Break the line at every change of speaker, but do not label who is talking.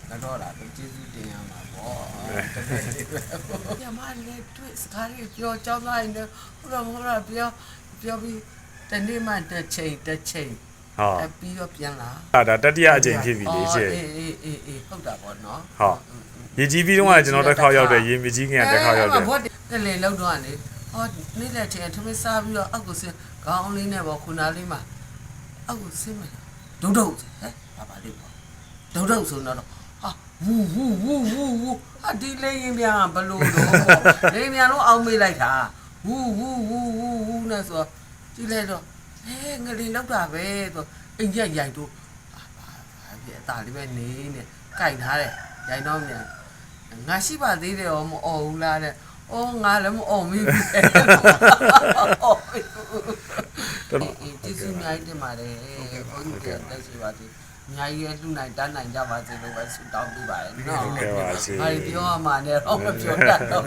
ကတော့လာတော့ကျေးဇူးတင်ရမှာပေါ့ညမလေးတွေ့စကားလေးပြောကြောင်းလိုက်နေဟုတ်လားပြောပြီးတနေ့မှတစ်ချိန်ဟုတ်ပြီးတော့ပြန်လာ
ဒါတတိယအကြိမ်ဖြစ်ပြီလေရှေ့
အေးဟုတ်တာပေါ့နော်
ဟုတ်ရေကြီးပြီးတော့ကျွန်တော်တစ်ခေါက်ရောက်တယ်ရေမကြီးခင်တစ်ခေါက်ရောက်တယ်
တလေလောက်တော့ကနေဟောနေ့လက်ချင်းထမင်းစားပြီးတော့အောက်ကိုဆင်းခေါင်းလေးနဲ့ပေါ့ခုနာလေးမှာအောက်ကိုဆင်းမလားဒုတ်ဟဲ့ဘာလေးပေါ့ဒုတ်ဆိုတော့ဟာဝူအဒီလေးရင်ပြန်ဘလို့တော့လေးပြန်တော့အောင်းမေးလိုက်တာဝူနဲ့ဆိုကြည့်လိုက်တော့ငလင်လောက်တာပဲဆိုအိမ်ကြီးရိုက်တော့ဘာဖြစ်အသားလေးပဲနေနဲ့ကြိုက်ထားတယ်ရိုက်တော့မြန်ငါရှိပါသေးတယ်ရောမអော်ဘူးလားတဲ့အော်ငါလည်းမអော်မိဘူးကျေးဇူးအများကြီးတင်ပါတယ်ဘုန်းကြီးတက်ရှိပါသေးအများကြီးလှူနိုင်တန်းနိုင်ကြပါစေလို့ပဲဆုတောင်းပေးပါတယ်နော်
ဟုတ်ကဲ့ပါရှင်
ဘာပြောရမှာလဲတော့မပြောတတ်တော့